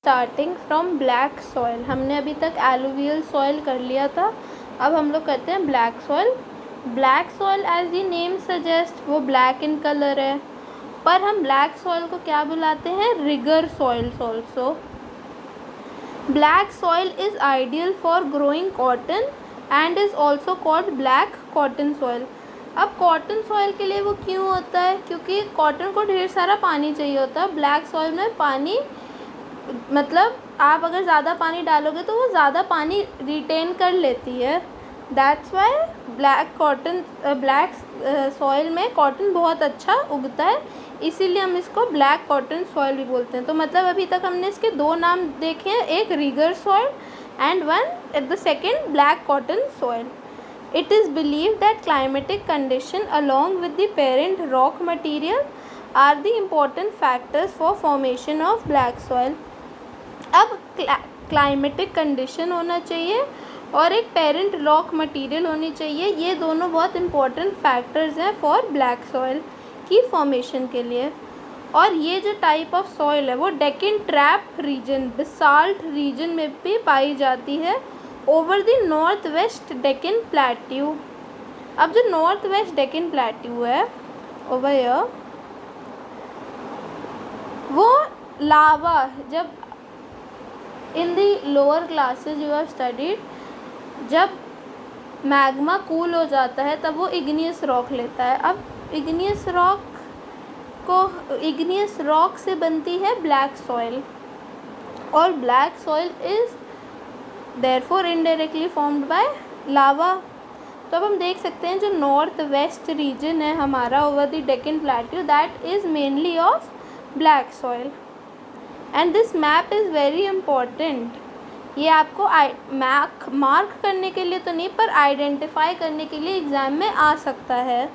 Starting from black soil. हमने अभी तक एलुवियल सॉइल कर लिया था, अब हम लोग करते हैं black soil. Black soil as the name suggest वो ब्लैक इन कलर है, पर हम ब्लैक सॉइल को क्या बुलाते हैं? Regur soils also. Black soil is ideal for growing cotton and is also called black cotton soil. अब कॉटन सॉइल के लिए वो क्यों होता है? क्योंकि कॉटन को ढेर सारा पानी चाहिए होता है। ब्लैक सॉइल में पानी मतलब आप अगर ज़्यादा पानी डालोगे तो वो ज़्यादा पानी रिटेन कर लेती है। दैट्स वाई ब्लैक सॉइल में कॉटन बहुत अच्छा उगता है, इसीलिए हम इसको ब्लैक कॉटन सॉइल भी बोलते हैं। तो मतलब अभी तक हमने इसके दो नाम देखे हैं, एक regur soil and the second black cotton soil. It is believed that climatic condition along with the parent rock material are the important factors for formation of black soil. अब क्लाइमेटिक कंडीशन होना चाहिए और एक पेरेंट रॉक मटेरियल होनी चाहिए, ये दोनों बहुत इंपॉर्टेंट फैक्टर्स हैं फॉर ब्लैक सॉइल की फॉर्मेशन के लिए। और ये जो टाइप ऑफ सॉइल है वो Deccan trap region, basalt region में भी पाई जाती है over the north west Deccan plateau. अब जो नॉर्थ वेस्ट डेक्कन प्लेट्यू है ओवर हियर, वो लावा, जब in the lower classes you have studied, जब मैग्मा कूल हो जाता है तब वो इग्नियस रॉक लेता है। अब इग्नियस रॉक से बनती है ब्लैक सॉइल, और black soil is therefore indirectly formed by lava. तो अब हम देख सकते हैं जो नॉर्थ वेस्ट रीजन है हमारा over the Deccan plateau, that is mainly of black soil. And this map is very important. ये आपको मार्क करने के लिए तो नहीं, पर आइडेंटिफाई करने के लिए एग्ज़ाम में आ सकता है।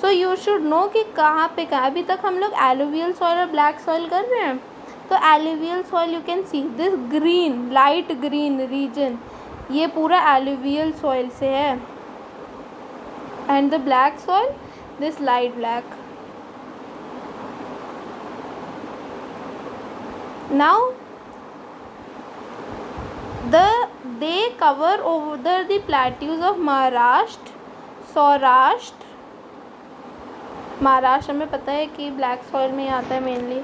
सो यू शुड नो कि कहाँ पे कहाँ। अभी तक हम लोग एलुवियल सॉइल और ब्लैक सॉइल कर रहे हैं। तो alluvial soil you can see this green, light green region, ये पूरा एलुवियल सॉइल से है। And the black soil, this light black. Now they cover over the plateaus of Maharashtra, Saurashtra। Maharashtra में पता है कि ब्लैक सॉइल में ही आता है mainly.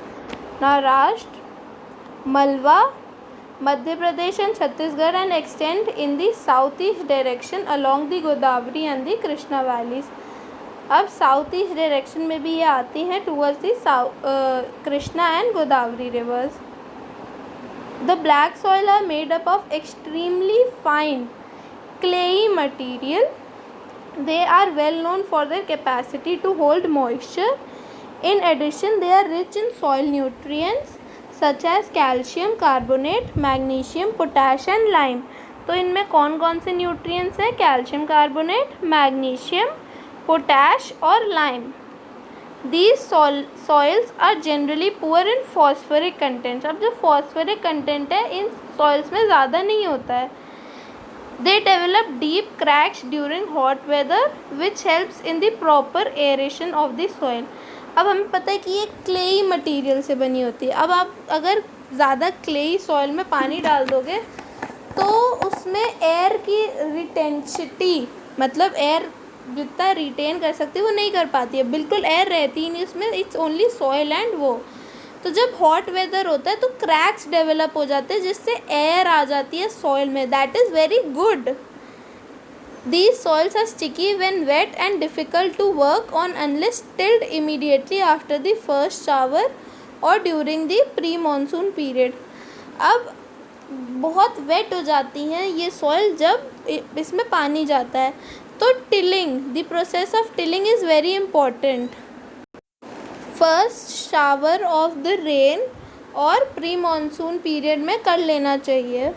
Maharashtra, Malwa, Madhya Pradesh and Chhattisgarh and extend in the south east direction along the Godavari and the Krishna valleys. अब south east direction में भी ये आती हैं towards the Krishna and Godavari rivers. The black soil are made up of extremely fine clayey material. They are well known for their capacity to hold moisture. In addition, they are rich in soil nutrients such as calcium carbonate, magnesium, potash and lime. तो इनमें कौन कौन से nutrients हैं? Calcium carbonate, magnesium, potash और lime. These soils are generally poor in phosphoric content. अब जो phosphoric content है इन soils में ज़्यादा नहीं होता है। They develop deep cracks during hot weather, which helps in the proper aeration of the soil. अब हमें पता है कि ये क्लेई मटेरियल से बनी होती है। अब आप अगर ज़्यादा क्लेई सॉइल में पानी डाल दोगे तो उसमें एयर की रिटेंसिटी, मतलब एयर जितना रिटेन कर सकती है वो नहीं कर पाती है, बिल्कुल एयर रहती ही नहीं उसमें, इट्स ओनली सॉइल एंड वो। तो जब हॉट वेदर होता है तो क्रैक्स डेवलप हो जाते हैं जिससे एयर आ जाती है सॉइल में, that is very good. These soils are sticky when wet and difficult to work on unless tilled immediately after the first shower और during the pre monsoon period. अब बहुत वेट हो जाती हैं ये सॉइल जब इसमें पानी जाता है, तो tilling, the process of tilling is very important. First shower of the rain और प्री मानसून पीरियड में कर लेना चाहिए।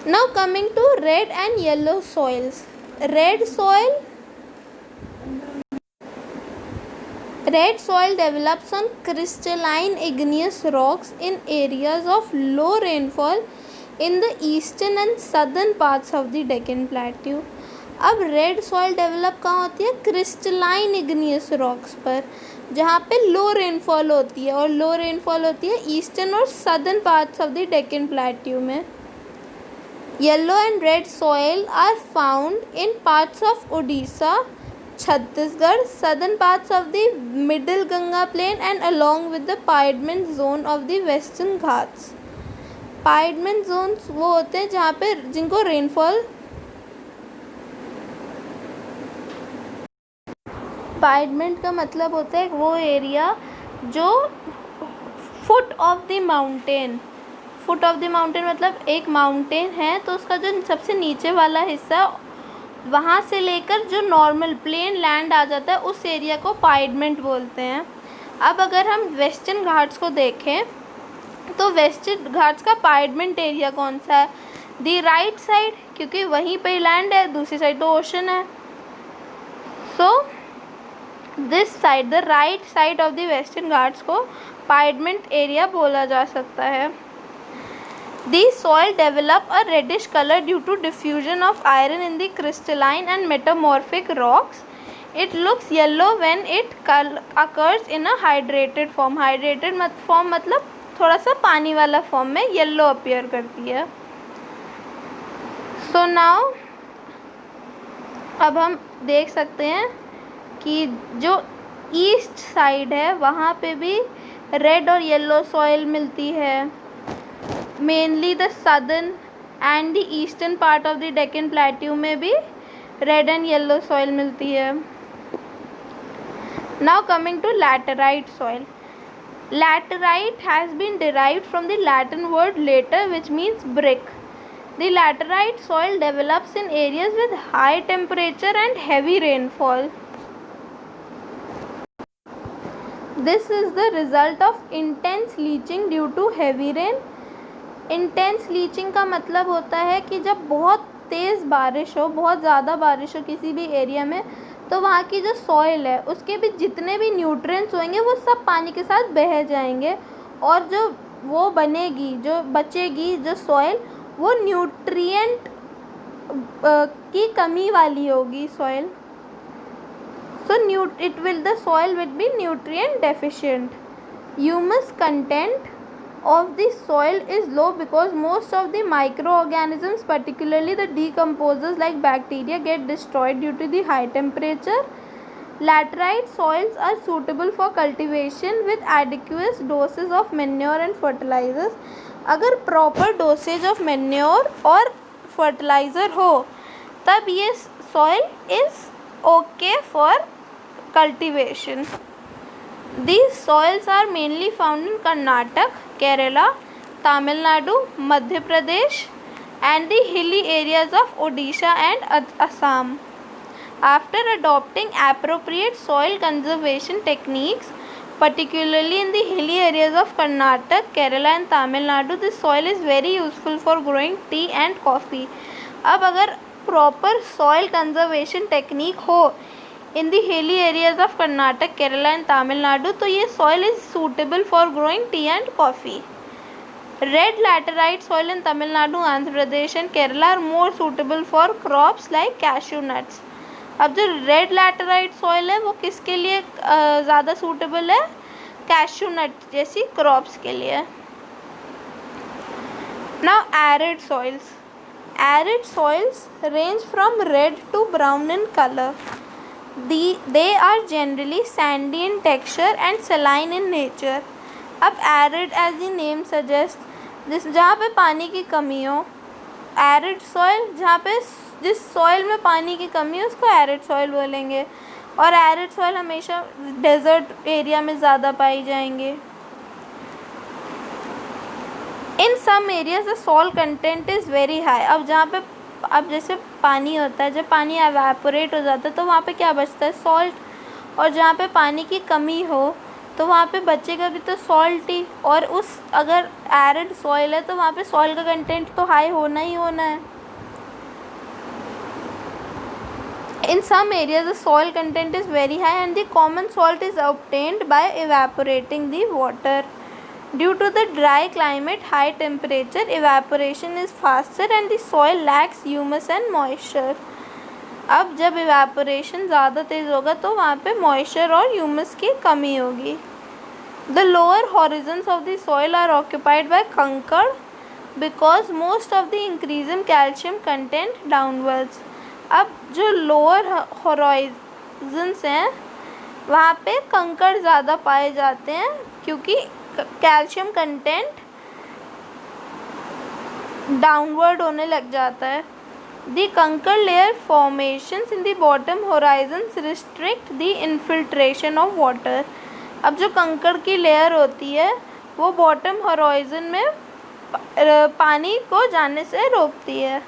Now coming to red and yellow soils. Red soil develops on crystalline igneous rocks in areas of low rainfall in the eastern and southern parts of the Deccan Plateau. अब red soil develop कहाँ होती है? Crystalline igneous rocks पर। जहाँ पे लो rainfall होती है, और लो रेनफॉल होती है ईस्टर्न और southern parts of the Deccan plateau में। Yellow and red soil are found in parts of Odisha, Chhattisgarh, southern parts of the middle Ganga plain and along with the Piedmont zone of the western Ghats। Piedmont zones वो होते हैं जहाँ पे जिनको rainfall, पाइडमेंट का मतलब होता है वो एरिया जो foot of the mountain, foot of the mountain मतलब एक माउंटेन है तो उसका जो सबसे नीचे वाला हिस्सा, वहाँ से लेकर जो नॉर्मल प्लेन लैंड आ जाता है उस एरिया को पाइडमेंट बोलते हैं। अब अगर हम वेस्टर्न घाट्स को देखें तो वेस्टर्न घाट्स का पाइडमेंट एरिया कौन सा है? दी राइट साइड, क्योंकि वहीं पे लैंड है, दूसरी साइड तो ओशन है। So this side, the right side of the western Ghats को पाइडमेंट एरिया बोला जा सकता है। The soil develop a reddish color due to diffusion of iron in the crystalline and metamorphic rocks. It looks yellow when it occurs in a hydrated form. Hydrated form मतलब थोड़ा सा पानी वाला फॉर्म में येलो अपीयर करती है। So now अब हम देख सकते हैं कि जो ईस्ट साइड है वहाँ पे भी रेड और येलो सॉइल मिलती है। Mainly the southern and the eastern part of the Deccan plateau में भी रेड एंड येलो सॉइल मिलती है। Now coming to laterite soil. Laterite has been derived from the Latin word later which means brick. The laterite soil develops in areas with high temperature and heavy rainfall. This is the result of intense leaching due to heavy rain. Intense leaching का मतलब होता है कि जब बहुत तेज़ बारिश हो, बहुत ज़्यादा बारिश हो किसी भी एरिया में, तो वहाँ की जो सॉइल है उसके भी जितने भी न्यूट्रिएंट्स होंगे वो सब पानी के साथ बह जाएंगे, और जो वो बनेगी, जो बचेगी जो सॉइल, वो न्यूट्रिएंट की कमी वाली होगी soil. So the soil will be nutrient deficient. Humus content of the soil is low because most of the microorganisms, particularly the decomposers like bacteria, get destroyed due to the high temperature. Laterite soils are suitable for cultivation with adequate doses of manure and fertilizers. अगर proper dosage of manure और fertilizer हो तब ये soil is okay for cultivation. These soils are mainly found in Karnataka, Kerala, Tamil Nadu, Madhya Pradesh and the hilly areas of Odisha and Assam. After adopting appropriate soil conservation techniques, particularly in the hilly areas of Karnataka, Kerala and Tamil Nadu, this soil is very useful for growing tea and coffee. अब अगर proper soil conservation technique हो in the hilly areas of Karnataka, Kerala and Tamil Nadu, तो ये soil is suitable for growing tea and coffee. Red laterite soil in Tamil Nadu, Andhra Pradesh and Kerala are more suitable for crops like cashew nuts. अब जो red laterite soil है वो किसके लिए ज़्यादा suitable है? कैश्यू नट जैसी crops के लिए। Now arid soils. Arid soils range from red to brown in colour. They are generally sandy in texture and saline in nature. अब arid as the name suggests, जहाँ पे पानी की कमी हो, arid soil, जहाँ पे जिस soil में पानी की कमी है उसको arid soil बोलेंगे, और arid soil हमेशा desert area में ज़्यादा पाई जाएंगे। In some areas the salt content is very high. अब जहाँ पे अब जैसे पानी होता है, जब पानी एवेपोरेट हो जाता है तो वहाँ पे क्या बचता है? सॉल्ट। और जहाँ पे पानी की कमी हो तो वहाँ पे बचेगा भी तो सॉल्ट ही, और उस अगर एरिड सॉइल है तो वहाँ पे सॉइल का कंटेंट तो हाई होना ही होना है। In some areas the soil content is very high and the common salt is obtained by evaporating the water. Due to the dry climate, high temperature, evaporation is faster and the soil lacks humus and moisture. अब जब evaporation ज़्यादा तेज़ होगा तो वहाँ पे moisture और humus की कमी होगी। The lower horizons of the soil are occupied by kankar because most of the increase in calcium content downwards. अब जो लोअर हॉरिजन्स हैं वहाँ पे कंकड़ ज़्यादा पाए जाते हैं क्योंकि कैल्शियम कंटेंट डाउनवर्ड होने लग जाता है। The conker layer formations in the bottom horizons restrict the infiltration of water. अब जो कंकड़ की लेयर होती है वो बॉटम हॉराइजन में पानी को जाने से रोकती है।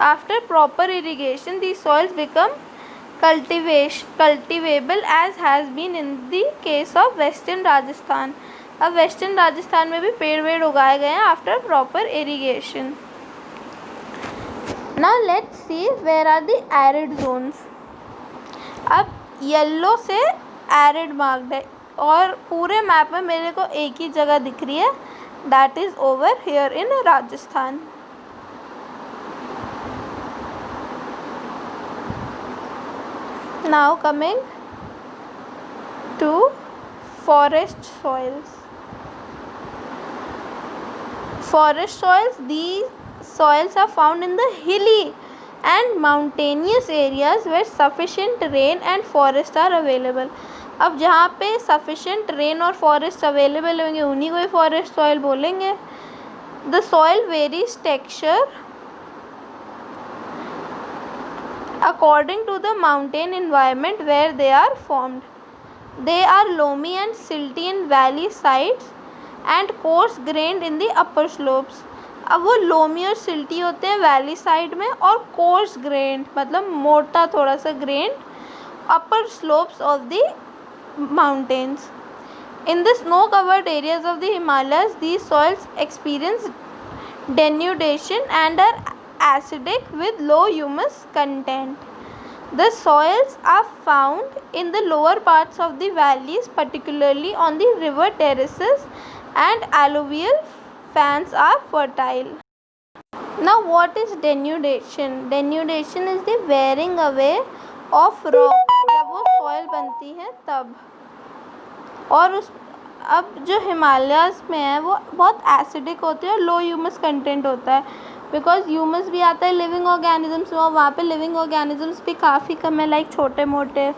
After proper irrigation, the soils become cultivable as has been in the case of western Rajasthan. अब वेस्टर्न राजस्थान में भी पेड़ वेड़ उगाए गए हैं after proper irrigation. Now let's see where are the arid zones. अब येलो से एरिड मार्क्ड है और पूरे मैप में मेरे को एक ही जगह दिख रही है, that is over here in Rajasthan. Now coming to forest soils. Forest soils, these soils are found in the hilly and mountainous areas where sufficient rain and forest are available. अब जहाँ पे sufficient rain और forest available होंगे उन्हीं को ही forest soil बोलेंगे। The soil varies texture according to the mountain environment where they are formed. They are loamy and silty in valley sides and coarse grained in the upper slopes. अब वो loamy और silty होते हैं valley side में और course grand मतलब मोटा थोड़ा सा grand upper slopes of the mountains. In the snow covered areas of the Himalayas these soils experience denudation and are acidic with low humus content. The soils are found in the lower parts of the valleys, particularly on the river terraces, and alluvial fans are fertile. Now what is denudation? Denudation is the wearing away of rock जब वो soil बनती है तब। और उस अब जो Himalayas में है वो बहुत एसिडिक होती है और लो ह्यूमस कंटेंट होता है बिकॉज ह्यूमस भी आता है लिविंग ऑर्गेनिजम्स में और वहाँ पे लिविंग ऑर्गेनिजम्स भी काफ़ी कम है लाइक छोटे मोटे।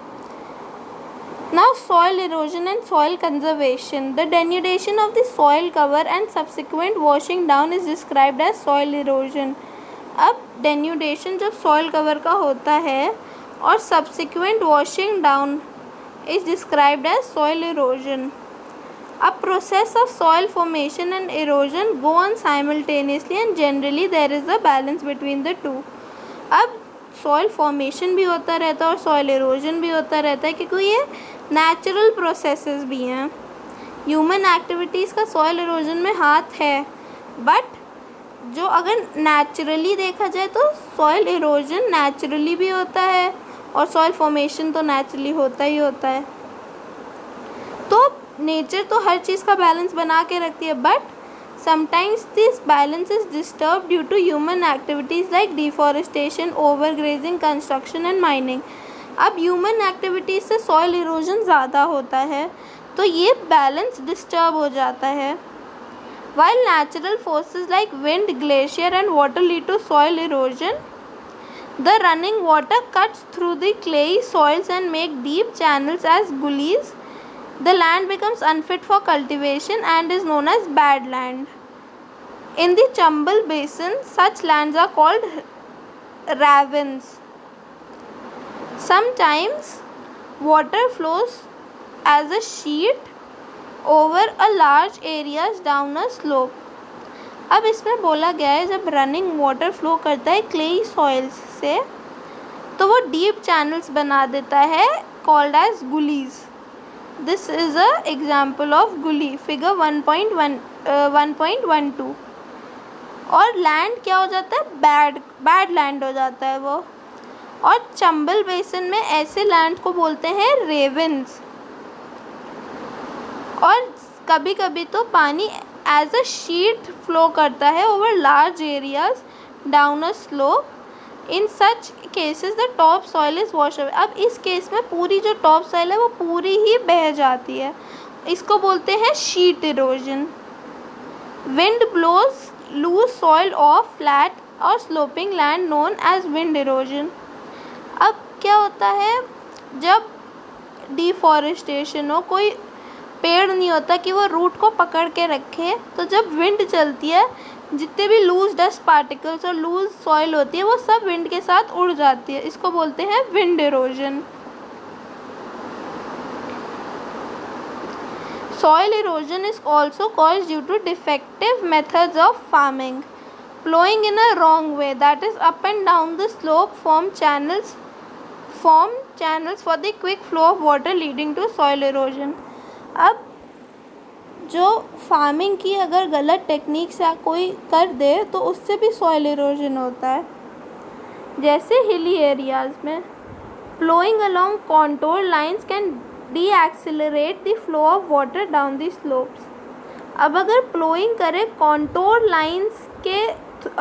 Now soil erosion and soil conservation. The denudation of the soil cover and subsequent washing down is described as soil erosion. अब डेन्यूडेशन जब सॉइल कवर का होता है और subsequent washing down is described as soil erosion. A process of soil formation and erosion go on simultaneously and generally there is a balance between the two. अब soil formation भी होता रहता है और soil erosion भी होता रहता है क्योंकि ये natural processes भी हैं। Human activities का soil erosion में हाथ है but जो अगर naturally देखा जाए तो soil erosion naturally भी होता है और soil formation तो naturally होता ही होता है। तो नेचर तो हर चीज़ का बैलेंस बना के रखती है but sometimes this balance is disturb due to human activities like deforestation, overgrazing, construction and mining. अब ह्यूमन एक्टिविटीज़ से सॉइल इरोजन ज़्यादा होता है तो ये बैलेंस डिस्टर्ब हो जाता है। While natural forces like wind, glacier and water lead to soil erosion, the running water cuts through the clayey soils and make deep channels as gullies. The land becomes unfit for cultivation and is known as bad land. In the Chambal Basin, such lands are called ravines. Sometimes water flows as a sheet over a large areas down a slope. अब इसमें बोला गया है जब running water flow करता है clay soils से तो वो डीप चैनल्स बना देता है called as gullies. This is a example of gully, figure 1.12। और लैंड क्या हो जाता है बैड लैंड हो जाता है वो। और चंबल बेसिन में ऐसे लैंड को बोलते हैं रेवेंस। और कभी कभी तो पानी एज अ शीट फ्लो करता है over large areas down a slope. In such cases the top soil is wash away. अब इस केस में पूरी जो टॉप सॉइल है वो पूरी ही बह जाती है, इसको बोलते हैं sheet erosion. Wind blows loose soil off flat और sloping land known as wind erosion. अब क्या होता है, जब डिफॉरेस्टेशन हो, कोई पेड़ नहीं होता कि वो रूट को पकड़ के रखे, तो जब विंड चलती है जितने भी लूज डस्ट पार्टिकल्स और लूज सॉइल होती है वो सब विंड के साथ उड़ जाती है, इसको बोलते हैं wind erosion. Soil erosion is also caused due to defective methods of farming. Plowing in a wrong way, that is up and down the slope, form channels for the quick flow of water leading to soil erosion. अब जो farming की अगर गलत technique से कोई कर दे तो उससे भी सॉइल इरोजन होता है। जैसे हिली एरियाज़ में ploughing along contour lines can decelerate the flow of water down the slopes. अब अगर प्लोइंग करें कॉन्टोर लाइन्स के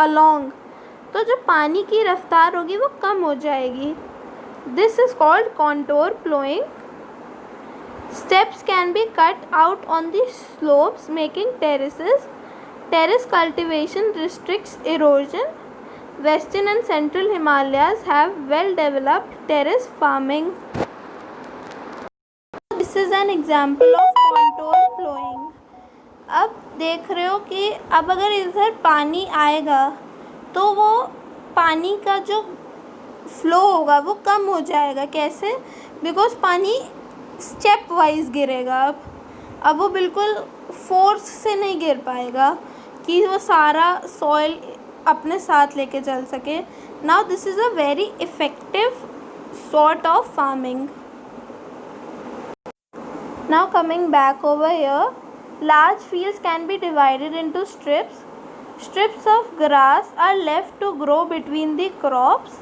अलोंग तो जो पानी की रफ्तार होगी वो कम हो जाएगी। This is called contour ploughing. Steps can be cut out on the slopes making terraces. Terrace cultivation restricts erosion. Western and central Himalayas have well developed terrace farming. This is an example of contour plowing. अब देख रहे हो कि अब अगर इधर पानी आएगा तो वो पानी का जो फ्लो होगा वो कम हो जाएगा। कैसे? बिकॉज पानी स्टेप वाइज गिरेगा। अब वो बिल्कुल फोर्स से नहीं गिर पाएगा कि वो सारा सॉइल अपने साथ लेके चल सके। Now this is a very effective sort of farming. Now coming back over here, large fields can be divided into strips. Strips of grass are left to grow between the crops.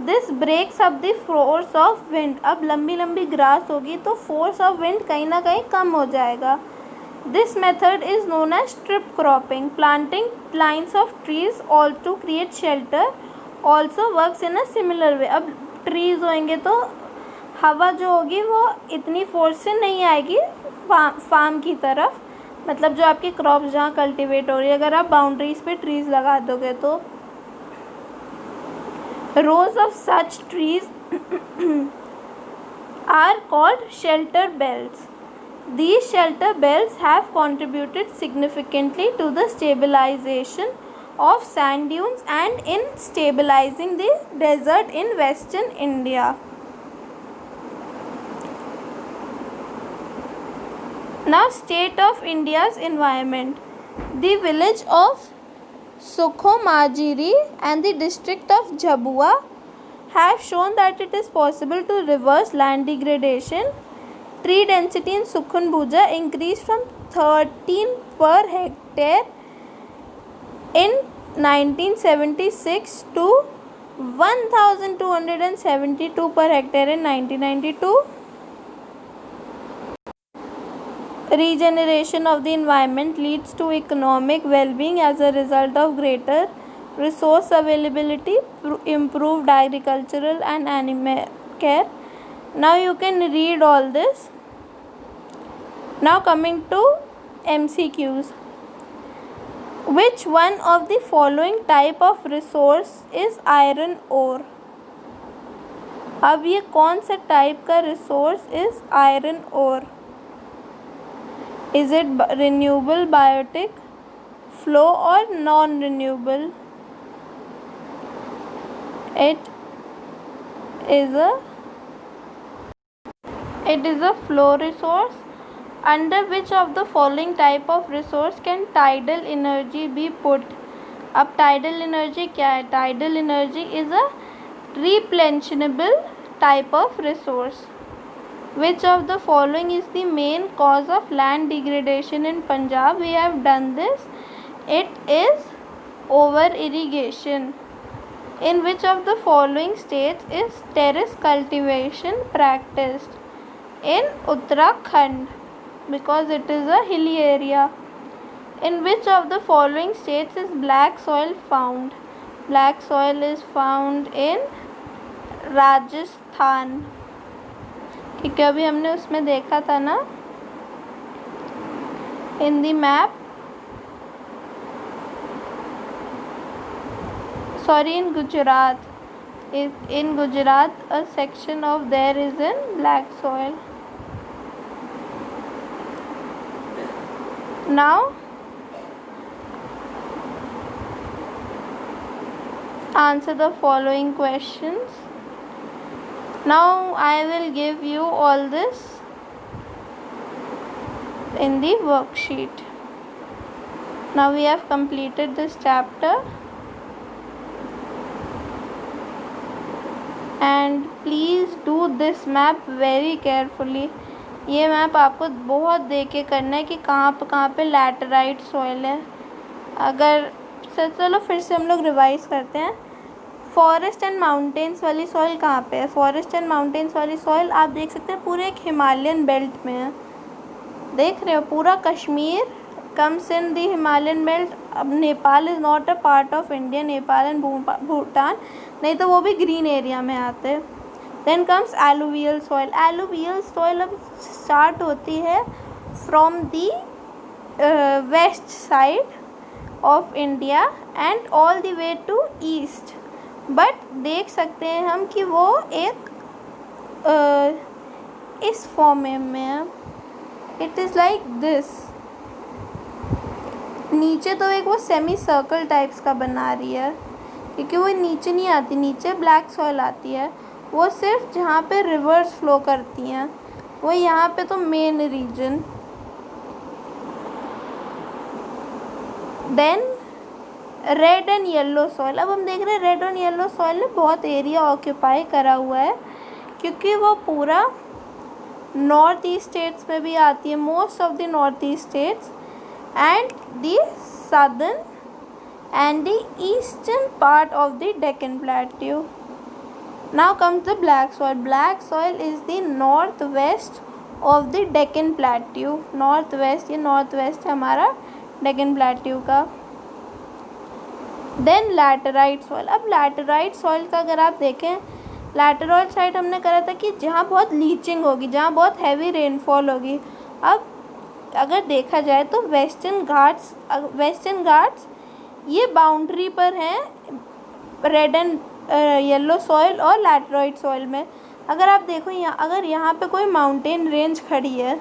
This breaks up the force of wind. अब लंबी लंबी grass होगी तो force of wind कहीं ना कहीं कम हो जाएगा। This method is known as strip cropping. Planting lines of trees all to create shelter also works in a similar way. अब ट्रीज होंगे तो हवा जो होगी वो इतनी फोर्स से नहीं आएगी फार्म की तरफ, मतलब जो आपकी क्रॉप्स जहाँ कल्टीवेट हो रही है। अगर आप बाउंड्रीज पे ट्रीज लगा दोगे तो rows of such trees are called shelter belts. These shelter belts have contributed significantly to the stabilization of sand dunes and in stabilizing the desert in western India. Now, state of India's environment. The village of Sukhomajiri and the district of Jhabua have shown that it is possible to reverse land degradation. Tree density in Sukhonbhuja increased from 13 per hectare in 1976 to 1272 per hectare in 1992. Regeneration of the environment leads to economic well-being as a result of greater resource availability, improved agricultural and animal care. Now you can read all this. Now coming to MCQs. Which one of the following type of resource is iron ore? अब ये कौन सा type का resource is iron ore? Is it renewable, biotic, flow or non-renewable? It is a flow resource. Under which of the following type of resource can tidal energy be put? अब tidal energy क्या है? Tidal energy is a replenishable type of resource. Which of the following is the main cause of land degradation in Punjab? We have done this. It is over irrigation. In which of the following states is terrace cultivation practiced? In Uttarakhand, because it is a hilly area. In which of the following states is black soil found? black soil is found in Rajasthan, क्योंकि अभी हमने उसमें देखा था ना in the map, sorry, in Gujarat. In Gujarat, a section of there is in black soil. Now answer the following questions. Now I will give you all this in the worksheet. Now we have completed this chapter, and please do this map very carefully. ये map आपको बहुत देख के करना है कि कहाँ पे लैटराइट सॉइल है. अगर चलो फिर से हम लोग रिवाइज करते हैं. फॉरेस्ट एंड माउंटेन्स वाली सॉइल कहाँ पे है? फॉरेस्ट एंड माउंटेन्स वाली सॉइल आप देख सकते हैं पूरे एक हिमालयन बेल्ट में है. देख रहे हो, पूरा Kashmir comes in the Himalayan belt. अब Nepal is not a part of India. Nepal and Bhutan, नहीं तो वो भी ग्रीन एरिया में आते हैं. Then comes alluvial soil. Alluvial soil अब स्टार्ट होती है from the west side of India and all the way to east. But देख सकते हैं हम कि वो एक इस फॉर्म में है. It is like this. नीचे तो एक वो सेमी सर्कल टाइप्स का बना रही है, क्योंकि वो नीचे नहीं आती. नीचे ब्लैक सॉइल आती है, वो सिर्फ जहाँ पे रिवर्स फ्लो करती हैं, वो यहाँ पे तो main region. Then red and yellow soil. अब हम देख रहे हैं रेड एंड येलो सॉइल ने बहुत एरिया ऑक्यूपाई करा हुआ है, क्योंकि वो पूरा नॉर्थ ईस्ट स्टेट्स में भी आती है. Most of the north east states and the southern and the eastern part of the Deccan Plateau. Now comes the black soil. Black soil is the northwest of the Deccan Plateau. Northwest, ये northwest है हमारा Deccan Plateau का. Then laterite soil. अब laterite soil का अगर आप देखें, laterite side हमने करा था कि जहाँ बहुत लीचिंग होगी, जहाँ बहुत हैवी रेनफॉल होगी. अब अगर देखा जाए तो वेस्टर्न घाट्स ये बाउंड्री पर हैं रेड एंड येलो सॉइल और लैटराइट सॉइल में. अगर आप देखो अगर यहाँ पे कोई माउंटेन रेंज खड़ी है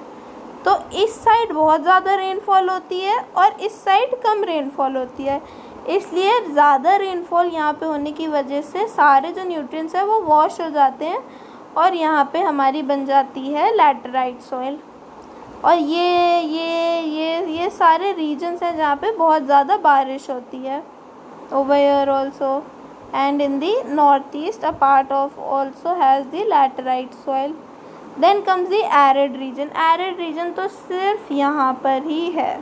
तो इस साइड बहुत ज़्यादा रेनफॉल होती है और इस साइड कम रेनफॉल होती है. इसलिए ज़्यादा रेनफॉल यहाँ पे होने की वजह से सारे जो न्यूट्रिएंट्स हैं वो वॉश हो जाते हैं और यहाँ पे हमारी बन जाती है लैटराइट सॉइल. और ये सारे रीजन्स हैं जहाँ पे बहुत ज़्यादा बारिश होती है. Over here also and in the north east a part of also has the laterite soil. Then comes the arid region. Arid region तो सिर्फ यहाँ पर ही है.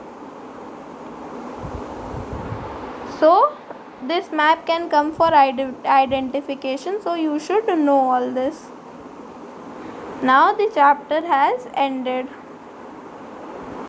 So this map can come for identification, so you should know all this. Now the chapter has ended.